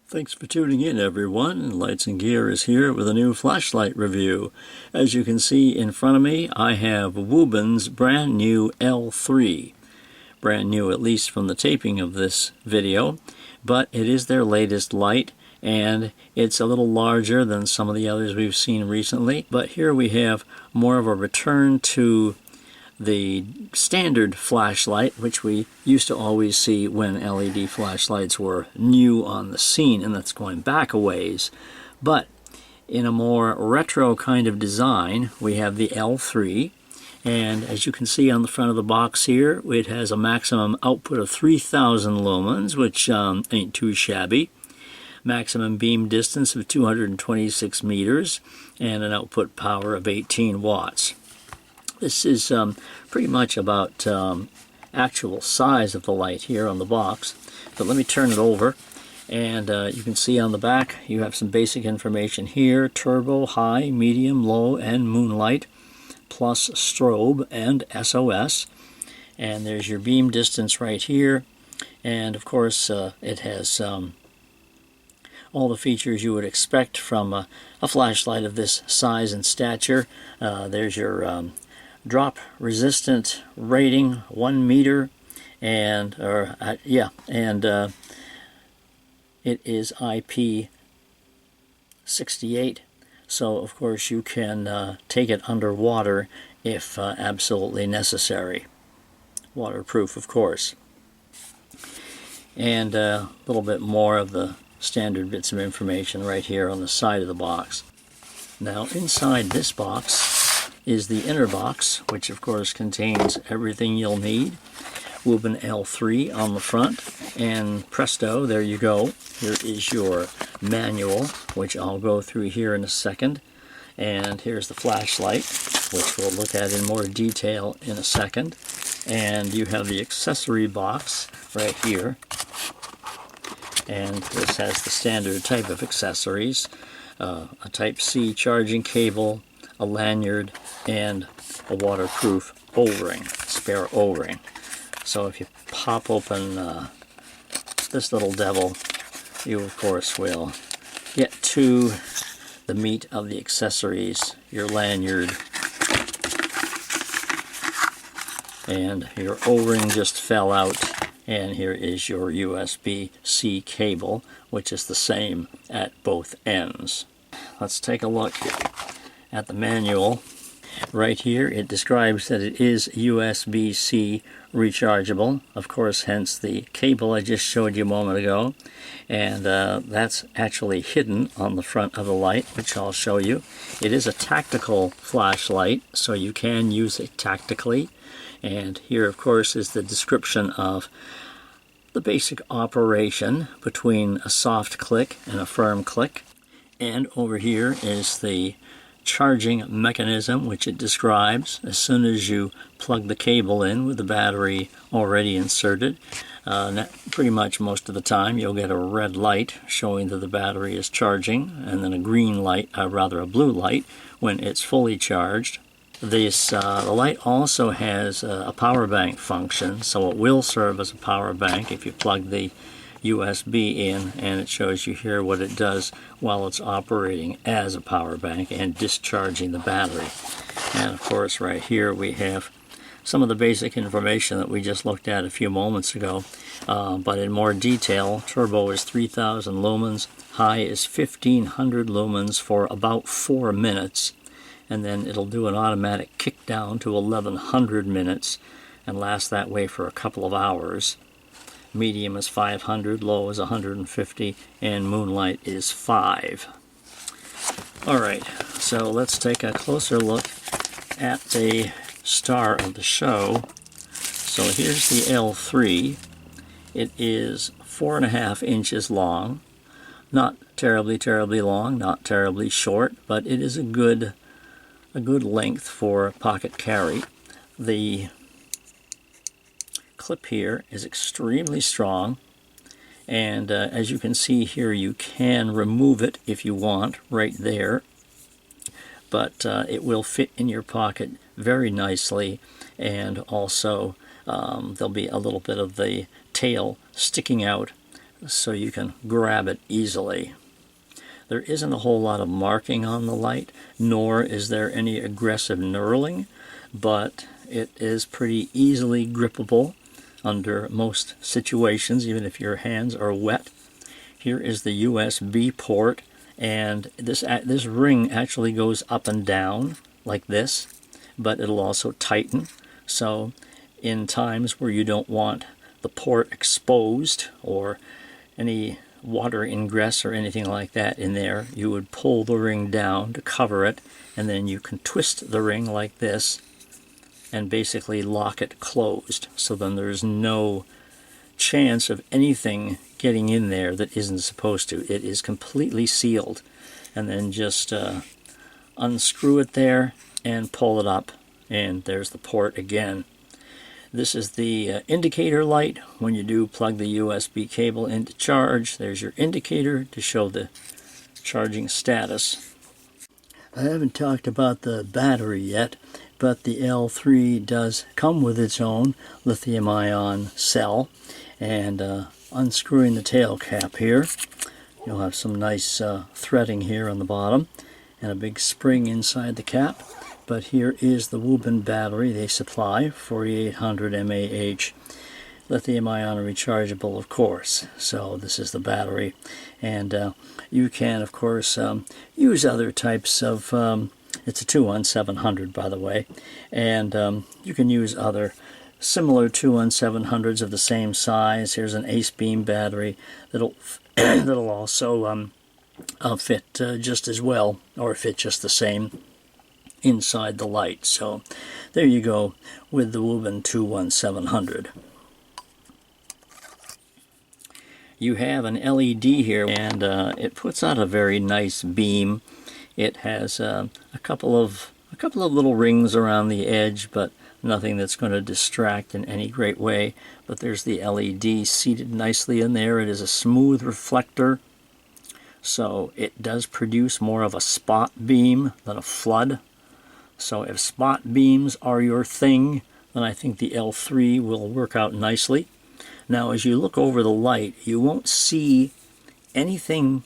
Thanks for tuning in, everyone. Lights and Gear is here with a new flashlight review. As you can see in front of me, I have Wuben's brand new L3. Brand new, at least from the taping of this video, but it is their latest light, and it's a little larger than some of the others we've seen recently. But here we have more of a return to the standard flashlight, which we used to always see when LED flashlights were new on the scene, and that's going back a ways. But in a more retro kind of design, we have the L3, and as you can see on the front of the box here, it has a maximum output of 3,000 lumens, which ain't too shabby. Maximum beam distance of 226 meters, and an output power of 18 watts. This is pretty much about actual size of the light here on the box. But let me turn it over, and you can see on the back you have some basic information here: turbo, high, medium, low, and moonlight, plus strobe and SOS. And there's your beam distance right here, and of course it has all the features you would expect from a flashlight of this size and stature. There's your drop resistant rating, 1 meter, and it is IP68, so of course you can take it underwater if absolutely necessary. Waterproof, of course. And a little bit more of the standard bits of information right here on the side of the box. Now inside this box is the inner box, which of course contains everything you'll need. Wuben L3 on the front, and presto, there you go. Here is your manual, which I'll go through here in a second. And here's the flashlight, which we'll look at in more detail in a second. And you have the accessory box right here. And this has the standard type of accessories, a Type-C charging cable, a lanyard, and a waterproof O-ring, spare O-ring. So if you pop open this little devil, you of course will get to the meat of the accessories: your lanyard, and your O-ring just fell out, and here is your USB-C cable, which is the same at both ends. Let's take a look at the manual. Right here it describes that it is USB-C rechargeable, of course, hence the cable I just showed you a moment ago, and that's actually hidden on the front of the light, which I'll show you. It is a tactical flashlight, so you can use it tactically, and here of course is the description of the basic operation between a soft click and a firm click. And over here is the charging mechanism, which it describes. As soon as you plug the cable in with the battery already inserted, pretty much most of the time you'll get a red light showing that the battery is charging, and then a green light, rather a blue light, when it's fully charged. The light also has a power bank function, so it will serve as a power bank if you plug the USB in, and it shows you here what it does while it's operating as a power bank and discharging the battery. And of course right here we have some of the basic information that we just looked at a few moments ago, but in more detail. Turbo is 3,000 lumens, high is 1,500 lumens for about 4 minutes, and then it'll do an automatic kick down to 1,100 minutes and last that way for a couple of hours. Medium is 500, low is 150, and moonlight is 5. Alright, so let's take a closer look at the star of the show. So here's the L3. It is 4.5 inches long. Not terribly long, not terribly short, but it is a good length for pocket carry. The clip here is extremely strong, and as you can see here, you can remove it if you want right there, but it will fit in your pocket very nicely, and also there'll be a little bit of the tail sticking out so you can grab it easily. There isn't a whole lot of marking on the light, nor is there any aggressive knurling, but it is pretty easily grippable under most situations, even if your hands are wet. Here is the USB port, and this ring actually goes up and down like this, but it'll also tighten. So in times where you don't want the port exposed or any water ingress or anything like that in there, you would pull the ring down to cover it, and then you can twist the ring like this and basically lock it closed. So then there's no chance of anything getting in there that isn't supposed to. It is completely sealed. And then just unscrew it there and pull it up, and there's the port again. This is the indicator light. When you do plug the USB cable into charge, there's your indicator to show the charging status. I haven't talked about the battery yet, but the L3 does come with its own lithium-ion cell. And unscrewing the tail cap here, you'll have some nice threading here on the bottom and a big spring inside the cap. But here is the Wuben battery they supply, 4800 mAh, lithium-ion rechargeable, of course. So this is the battery, and you can, of course, use other types of. It's a 21700, by the way, and you can use other similar 21700s of the same size. Here's an ace beam battery that'll that'll also fit just as well, or fit just the same inside the light. So there you go with the Wuben 21700. You have an LED here, and it puts out a very nice beam. It has a couple of little rings around the edge, but nothing that's going to distract in any great way. But there's the LED seated nicely in there. It is a smooth reflector, so it does produce more of a spot beam than a flood. So if spot beams are your thing, then I think the L3 will work out nicely. Now as you look over the light, you won't see anything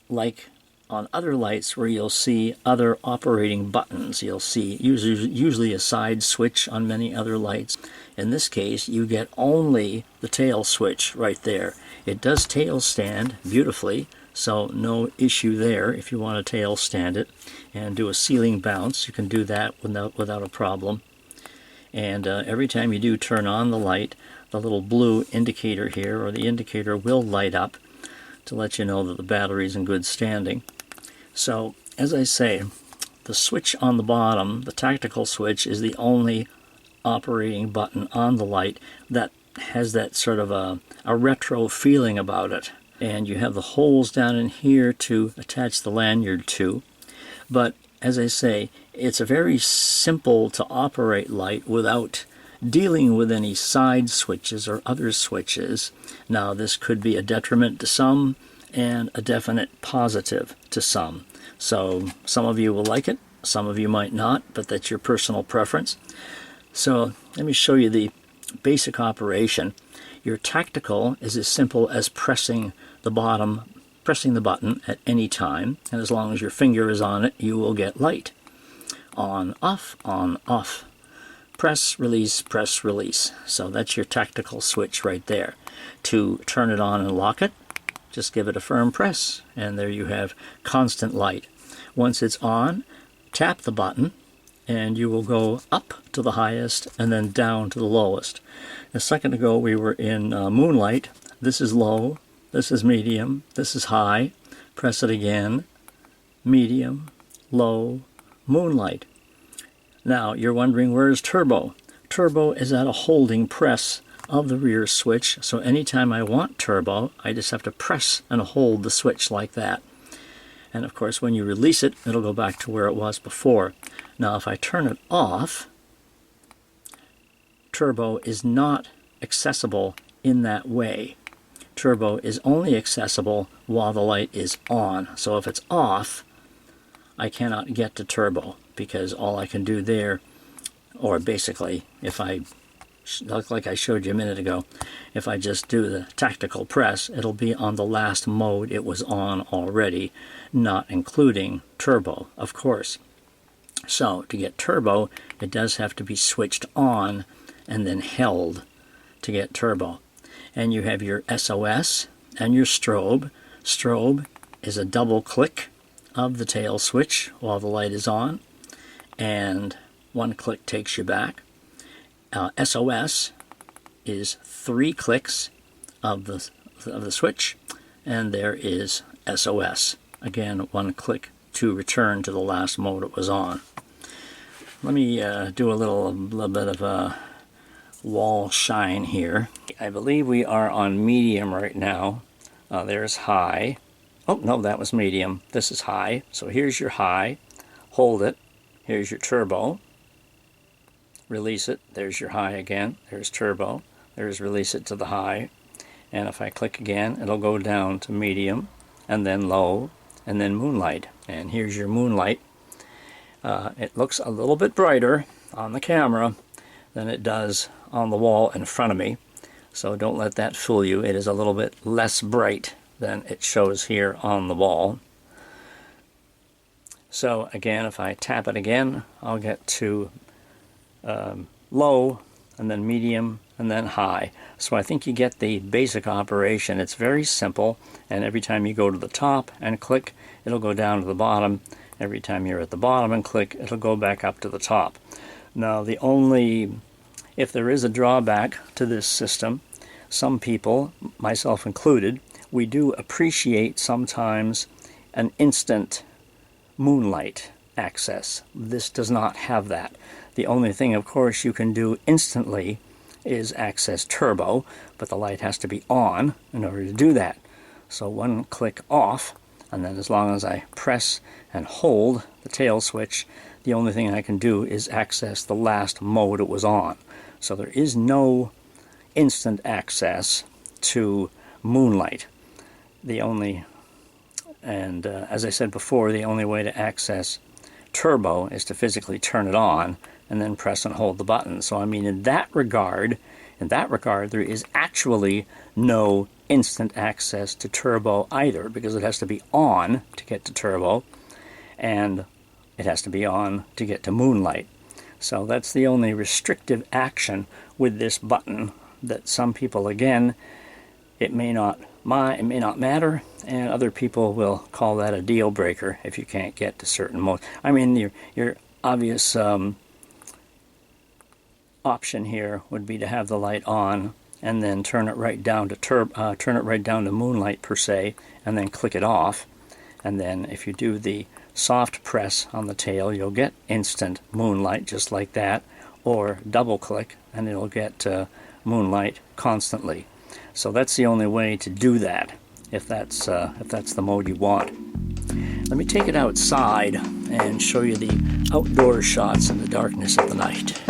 like on other lights where you'll see other operating buttons. You'll see usually a side switch on many other lights. In this case, you get only the tail switch right there. It does tail stand beautifully, so no issue there. If you want to tail stand it and do a ceiling bounce, you can do that without a problem. And every time you do turn on the light, the little blue indicator here, or the indicator, will light up to let you know that the battery's in good standing. So, as I say, the switch on the bottom, the tactical switch, is the only operating button on the light that has that sort of a retro feeling about it. And you have the holes down in here to attach the lanyard to. But, as I say, it's a very simple to operate light without dealing with any side switches or other switches. Now, this could be a detriment to some and a definite positive to some. So some of you will like it, some of you might not, but that's your personal preference. So let me show you the basic operation. Your tactical is as simple as pressing the button at any time, and as long as your finger is on it, you will get light. On, off, on, off. Press, release, press, release. So that's your tactical switch right there. To turn it on and lock it, just give it a firm press, and there you have constant light. Once it's on, tap the button, and you will go up to the highest and then down to the lowest. A second ago we were in moonlight. This is low, this is medium, this is high. Press it again, medium, low, moonlight. Now you're wondering, where's turbo? Turbo is at a holding press of the rear switch, so anytime I want turbo, I just have to press and hold the switch like that. And of course when you release it, it'll go back to where it was before. Now if I turn it off, turbo is not accessible in that way. Turbo is only accessible while the light is on. So if it's off, I cannot get to turbo, because all I can do there, or basically if I like I showed you a minute ago, if I just do the tactical press, it'll be on the last mode it was on already, not including turbo, of course. So to get turbo, it does have to be switched on and then held to get turbo. And you have your SOS and your strobe. Strobe is a double click of the tail switch while the light is on, and one click takes you back. SOS is 3 clicks of the switch, and there is SOS. Again, 1 click to return to the last mode it was on. Let me do a little bit of a wall shine here. I believe we are on medium right now. There's high. Oh, no, that was medium. This is high. So here's your high. Hold it. Here's your turbo. Release it. There's your high again. There's turbo. There's release it to the high. And if I click again, it'll go down to medium, and then low, and then moonlight. And here's your moonlight. It looks a little bit brighter on the camera than it does on the wall in front of me. So don't let that fool you. It is a little bit less bright than it shows here on the wall. So again, if I tap it again, I'll get to low, and then medium, and then high. So I think you get the basic operation. It's very simple, and every time you go to the top and click, it'll go down to the bottom. Every time you're at the bottom and click, it'll go back up to the top. Now, if there is a drawback to this system, some people, myself included, we do appreciate sometimes an instant moonlight access. This does not have that. The only thing, of course, you can do instantly is access turbo, but the light has to be on in order to do that. So 1 click off, and then as long as I press and hold the tail switch, the only thing I can do is access the last mode it was on. So there is no instant access to moonlight. As I said before, the only way to access turbo is to physically turn it on and then press and hold the button. So I mean, in that regard, there is actually no instant access to turbo either, because it has to be on to get to turbo, and it has to be on to get to moonlight. So that's the only restrictive action with this button that some people, again, it may not matter, and other people will call that a deal breaker if you can't get to certain modes. I mean, your obvious option here would be to have the light on and then turn it right down to moonlight per se, and then click it off. And then if you do the soft press on the tail, you'll get instant moonlight just like that, or double click and it'll get moonlight constantly. So that's the only way to do that, if that's the mode you want. Let me take it outside and show you the outdoor shots in the darkness of the night.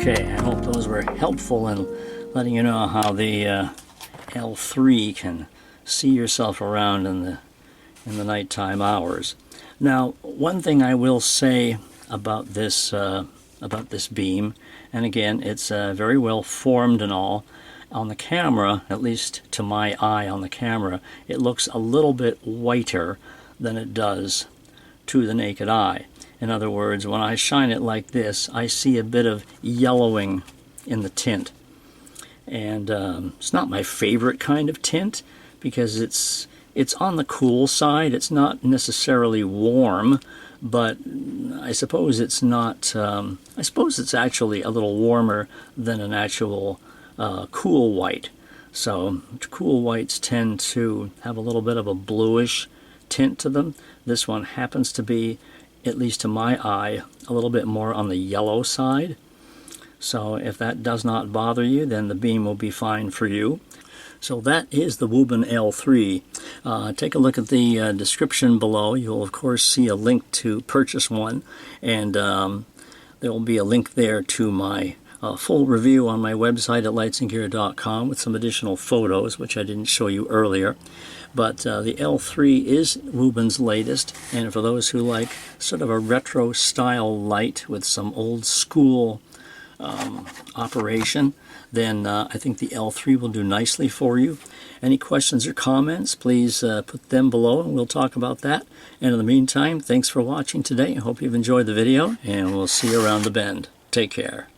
Okay, I hope those were helpful in letting you know how the L3 can see yourself around in the nighttime hours. Now, one thing I will say about this beam, and again, it's very well formed and all. On the camera, at least to my eye on the camera, it looks a little bit whiter than it does to the naked eye. In other words, when I shine it like this, I see a bit of yellowing in the tint. And it's not my favorite kind of tint because it's on the cool side. It's not necessarily warm, but I suppose it's not. I suppose it's actually a little warmer than an actual cool white. So cool whites tend to have a little bit of a bluish tint to them. This one happens to be, at least to my eye, a little bit more on the yellow side. So if that does not bother you, then the beam will be fine for you. So that is the Wuben L3. Take a look at the description below. You'll of course see a link to purchase one, and there will be a link there to my full review on my website at lightsandgear.com with some additional photos, which I didn't show you earlier. But the L3 is Wuben's latest, and for those who like sort of a retro style light with some old school operation, then I think the L3 will do nicely for you. Any questions or comments, please put them below and we'll talk about that. And in the meantime, thanks for watching today. I hope you've enjoyed the video, and we'll see you around the bend. Take care.